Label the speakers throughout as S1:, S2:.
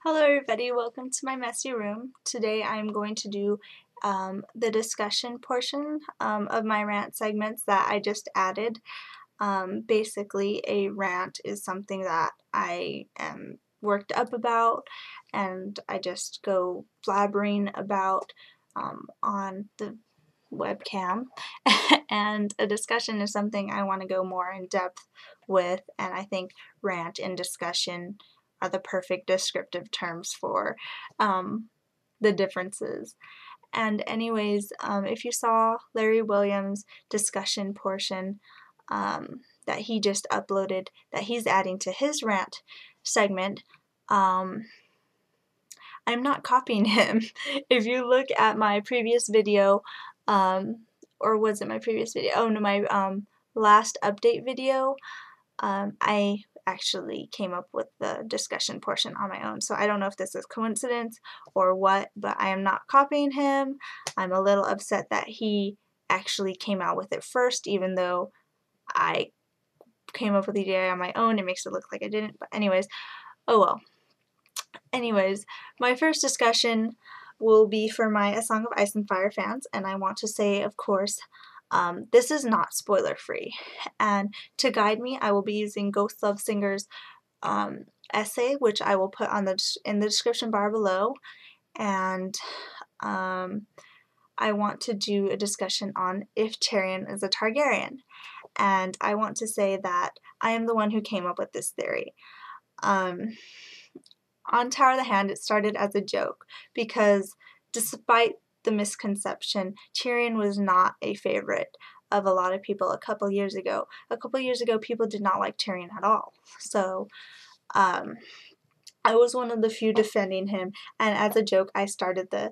S1: Hello everybody, welcome to my messy room. Today I'm going to do the discussion portion of my rant segments that I just added. Basically, a rant is something that I am worked up about and I just go blabbering about on the webcam. And a discussion is something I want to go more in depth with, and I think rant and discussion are the perfect descriptive terms for the differences. And anyways, if you saw Larry Williams' discussion portion that he just uploaded, that he's adding to his rant segment, I'm not copying him. If you look at my previous video, or was it my previous video? Oh no, my last update video, I actually came up with the discussion portion on my own. So I don't know if this is coincidence or what, but I am not copying him. I'm a little upset that he actually came out with it first, even though I came up with the idea on my own. It makes it look like I didn't, but anyways, oh well. Anyways, my first discussion will be for my A Song of Ice and Fire fans, and I want to say, of course, this is not spoiler free, and to guide me I will be using Ghostlovesinger's essay, which I will put on in the description bar below, and I want to do a discussion on if Tyrion is a Targaryen, and I want to say that I am the one who came up with this theory. On Tower of the Hand, it started as a joke because despite the misconception, Tyrion was not a favorite of a lot of people a couple years ago. A couple years ago, people did not like Tyrion at all. So, I was one of the few defending him, and as a joke, I started the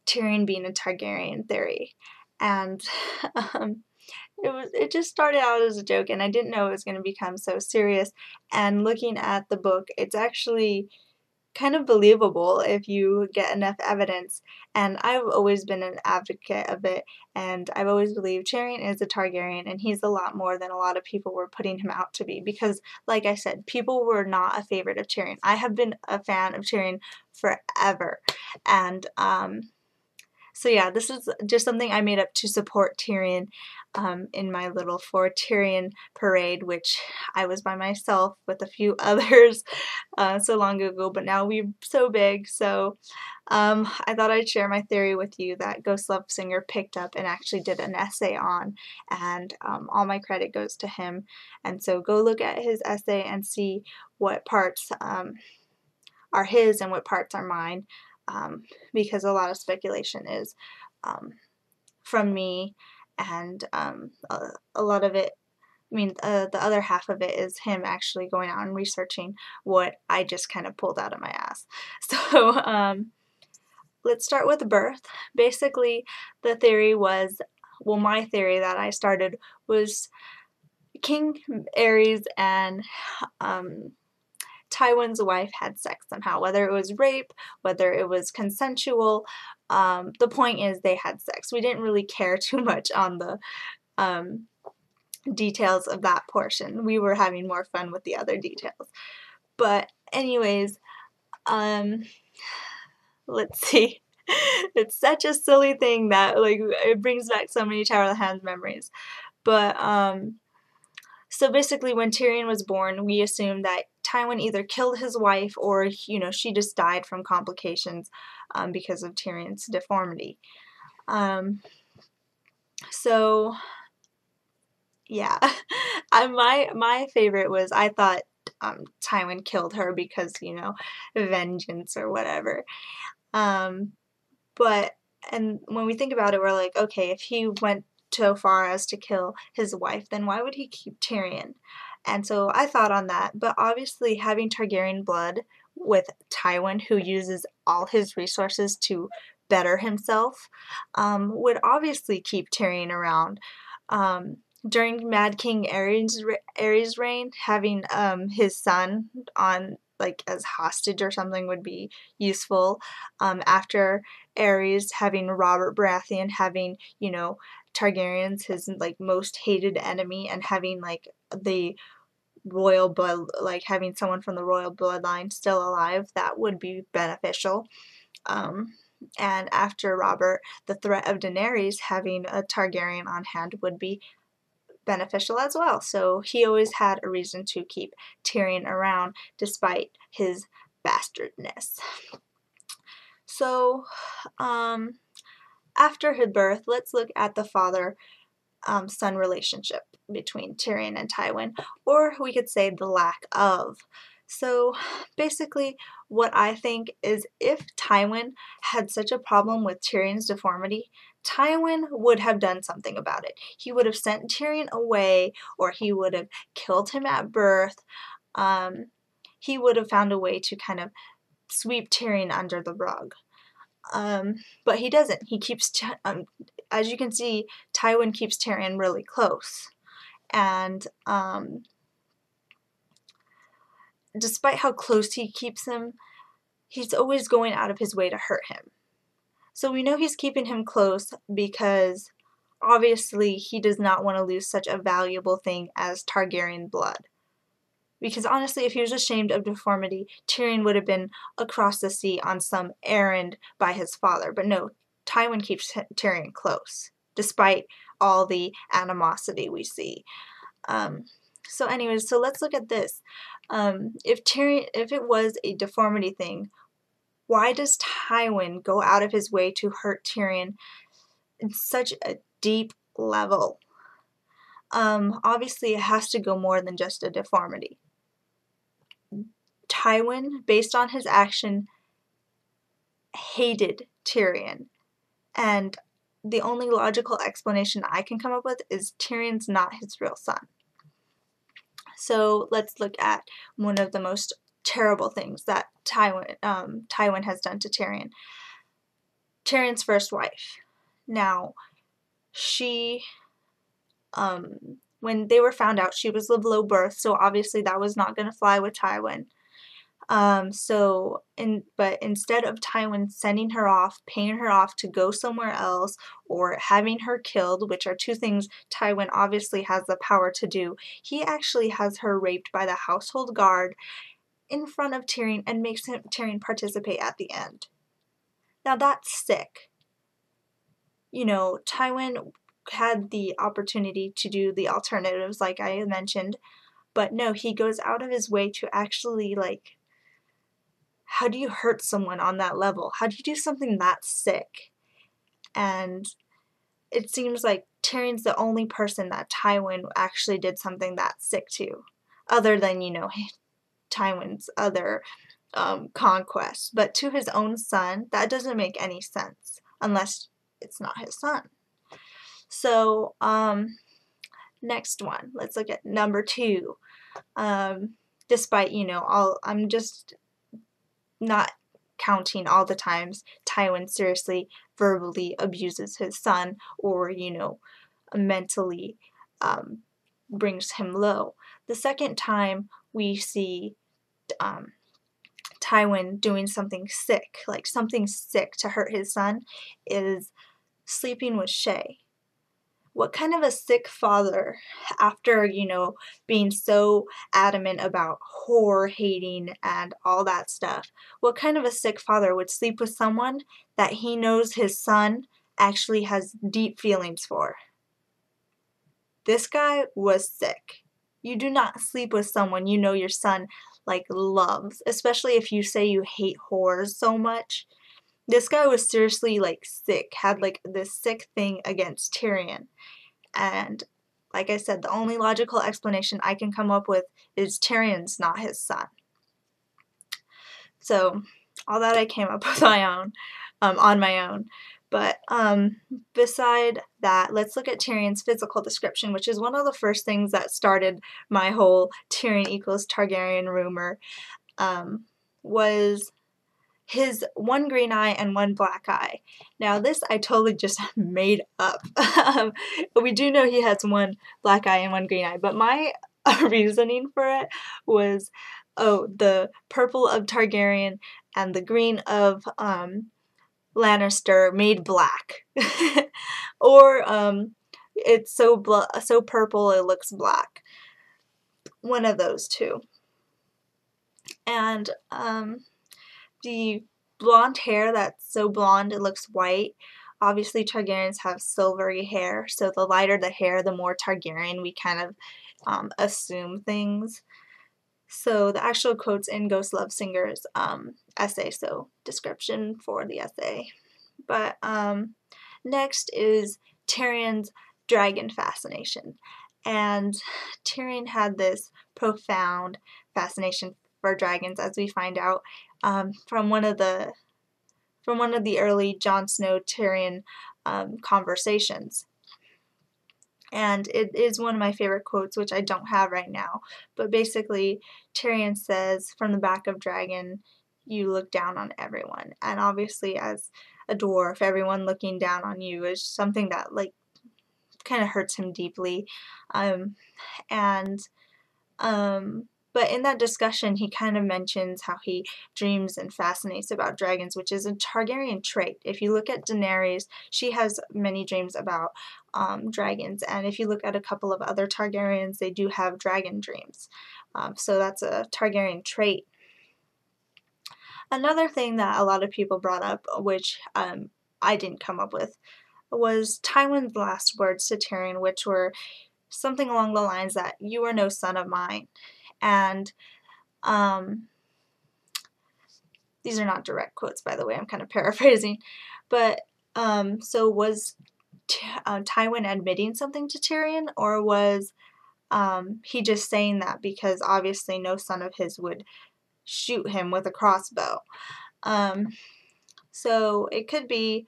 S1: Tyrion being a Targaryen theory. And it just started out as a joke, and I didn't know it was going to become so serious. And looking at the book, it's actually kind of believable if you get enough evidence, and I've always been an advocate of it, and I've always believed Tyrion is a Targaryen, and he's a lot more than a lot of people were putting him out to be, because like I said, people were not a favorite of Tyrion. I have been a fan of Tyrion forever, and so yeah, this is just something I made up to support Tyrion in my little For Tyrion parade, which I was by myself with a few others so long ago, but now we're so big, so I thought I'd share my theory with you that Ghostlovesinger picked up and actually did an essay on, and all my credit goes to him. And so go look at his essay and see what parts are his and what parts are mine. Because a lot of speculation is from me, and a lot of it, the other half of it is him actually going out and researching what I just kind of pulled out of my ass. So let's start with birth. Basically, the theory was, well, my theory that I started was King Aerys and Tywin's wife had sex somehow, whether it was rape, whether it was consensual. The point is they had sex. We didn't really care too much on the details of that portion. We were having more fun with the other details. But anyways, let's see. It's such a silly thing that, like, it brings back so many Tower of the Hand memories. But so basically, when Tyrion was born, we assumed that Tywin either killed his wife or, she just died from complications because of Tyrion's deformity. So, yeah. My favorite was, I thought Tywin killed her because, vengeance or whatever. But, and when we think about it, we're like, okay, if he went so far as to kill his wife, then why would he keep Tyrion? And so I thought on that, but obviously having Targaryen blood with Tywin, who uses all his resources to better himself, would obviously keep Tyrion around. During Mad King Aerys' reign, having his son on, like, as hostage or something would be useful. After Aerys, having Robert Baratheon, having, Targaryens, his, like, most hated enemy, and having, like, the royal blood, like having someone from the royal bloodline still alive, that would be beneficial. And after Robert, the threat of Daenerys having a Targaryen on hand would be beneficial as well. So he always had a reason to keep Tyrion around despite his bastardness. So, after his birth, let's look at the father-son relationship between Tyrion and Tywin, or we could say the lack of. So basically, what I think is if Tywin had such a problem with Tyrion's deformity, Tywin would have done something about it. He would have sent Tyrion away, or he would have killed him at birth. He would have found a way to kind of sweep Tyrion under the rug. But he doesn't. He keeps, as you can see, Tywin keeps Tyrion really close. And despite how close he keeps him, he's always going out of his way to hurt him. So we know he's keeping him close because obviously he does not want to lose such a valuable thing as Targaryen blood. Because honestly, if he was ashamed of deformity, Tyrion would have been across the sea on some errand by his father. But no, Tywin keeps Tyrion close, despite all the animosity we see. So anyways, so let's look at this. If it was a deformity thing, why does Tywin go out of his way to hurt Tyrion in such a deep level? Obviously it has to go more than just a deformity. Tywin, based on his action, hated Tyrion, and the only logical explanation I can come up with is Tyrion's not his real son. So let's look at one of the most terrible things that Tywin has done to Tyrion. Tyrion's first wife. Now, she, when they were found out, she was of low birth, so obviously that was not going to fly with Tywin. But instead of Tywin sending her off, paying her off to go somewhere else, or having her killed, which are two things Tywin obviously has the power to do, he actually has her raped by the household guard in front of Tyrion and makes Tyrion participate at the end. Now that's sick. You know, Tywin had the opportunity to do the alternatives like I mentioned, but no, he goes out of his way to actually, like, how do you hurt someone on that level? How do you do something that sick? And it seems like Tyrion's the only person that Tywin actually did something that sick to, other than, you know, Tywin's other conquests. But to his own son, that doesn't make any sense, unless it's not his son. So, next one. Let's look at number 2. Despite, you know, I'm just not counting all the times Tywin seriously verbally abuses his son, or, you know, mentally brings him low. The second time we see Tywin doing something sick, like something sick to hurt his son, is sleeping with Shay. What kind of a sick father, after, you know, being so adamant about whore hating and all that stuff, what kind of a sick father would sleep with someone that he knows his son actually has deep feelings for? This guy was sick. You do not sleep with someone you know your son, like, loves, especially if you say you hate whores so much. This guy was seriously, like, sick, had, like, this sick thing against Tyrion. And, like I said, the only logical explanation I can come up with is Tyrion's not his son. So, all that I came up with on my own. But, beside that, let's look at Tyrion's physical description, which is one of the first things that started my whole Tyrion equals Targaryen rumor, was his one green eye and one black eye. Now this I totally just made up. We do know he has one black eye and one green eye, but my reasoning for it was, oh, the purple of Targaryen and the green of Lannister made black. Or it's so purple it looks black. one of those two. And the blonde hair that's so blonde it looks white. Obviously Targaryens have silvery hair, so the lighter the hair, the more Targaryen we kind of assume things. So the actual quote's in Ghostlovesinger's essay, so description for the essay. But next is Tyrion's dragon fascination. And Tyrion had this profound fascination for dragons, as we find out from one of the early Jon Snow Tyrion conversations. And it is one of my favorite quotes, which I don't have right now. But basically, Tyrion says, from the back of dragon, you look down on everyone. And obviously, as a dwarf, everyone looking down on you is something that, like, kind of hurts him deeply. But in that discussion, he kind of mentions how he dreams and fascinates about dragons, which is a Targaryen trait. If you look at Daenerys, she has many dreams about dragons, and if you look at a couple of other Targaryens, they do have dragon dreams. So that's a Targaryen trait. Another thing that a lot of people brought up, which I didn't come up with, was Tywin's last words to Tyrion, which were something along the lines that, "You are no son of mine." And these are not direct quotes, by the way, I'm kind of paraphrasing. But so was Tywin admitting something to Tyrion, or was he just saying that because obviously no son of his would shoot him with a crossbow? So it could be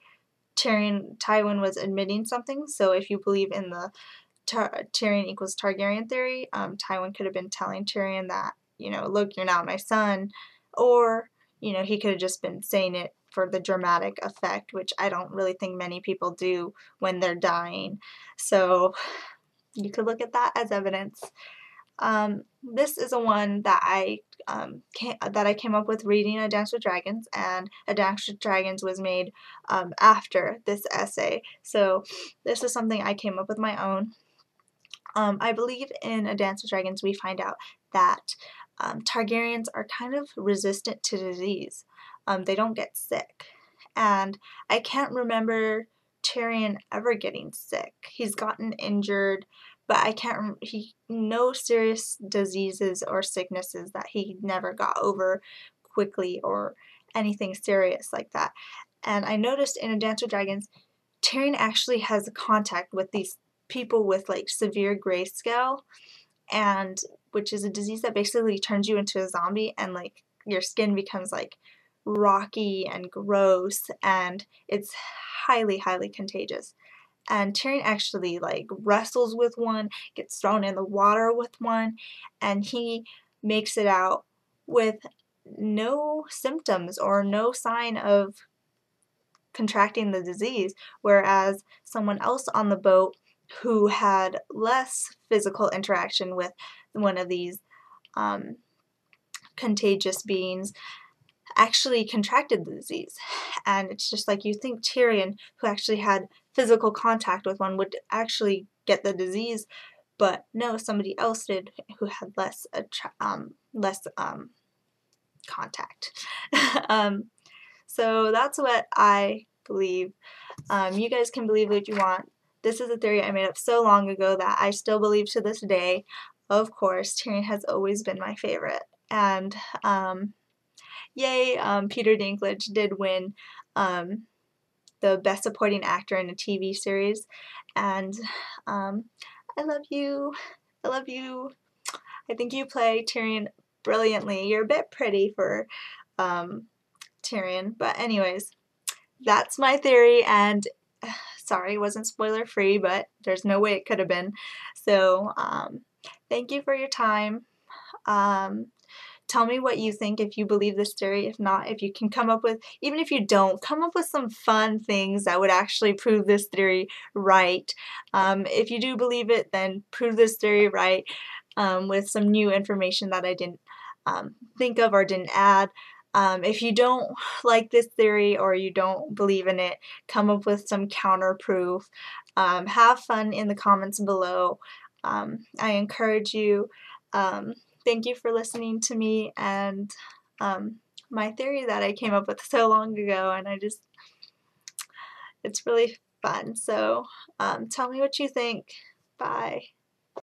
S1: Tywin was admitting something. So if you believe in the Tyrion equals Targaryen theory, Tywin could have been telling Tyrion that, you know, look, you're not my son. Or, you know, he could have just been saying it for the dramatic effect, which I don't really think many people do when they're dying. So you could look at that as evidence. This is a one that I came up with reading A Dance with Dragons, and A Dance with Dragons was made after this essay. So this is something I came up with my own. I believe in A Dance with Dragons we find out that Targaryens are kind of resistant to disease. They don't get sick. And I can't remember Tyrion ever getting sick. He's gotten injured, but I can't no serious diseases or sicknesses that he never got over quickly or anything serious like that. And I noticed in A Dance with Dragons, Tyrion actually has contact with these people with like severe grayscale, and which is a disease that basically turns you into a zombie, and like your skin becomes like rocky and gross, and it's highly contagious. And Tyrion actually like wrestles with one, gets thrown in the water with one, and he makes it out with no symptoms or no sign of contracting the disease, whereas someone else on the boat who had less physical interaction with one of these contagious beings actually contracted the disease. And it's just like, you think Tyrion, who actually had physical contact with one, would actually get the disease, but no, somebody else did who had less contact. So that's what I believe. You guys can believe what you want. This is a theory I made up so long ago that I still believe to this day. Of course, Tyrion has always been my favorite. And yay, Peter Dinklage did win the Best Supporting Actor in a TV series. And I love you. I love you. I think you play Tyrion brilliantly. You're a bit pretty for Tyrion. But anyways, that's my theory, and sorry it wasn't spoiler free, but there's no way it could have been. So thank you for your time. Tell me what you think, if you believe this theory. If not, if you can come up with, even if you don't, come up with some fun things that would actually prove this theory right. If you do believe it, then prove this theory right with some new information that I didn't think of or didn't add. If you don't like this theory or you don't believe in it, come up with some counter proof. Have fun in the comments below. I encourage you. Thank you for listening to me and my theory that I came up with so long ago, and it's really fun. So tell me what you think. Bye.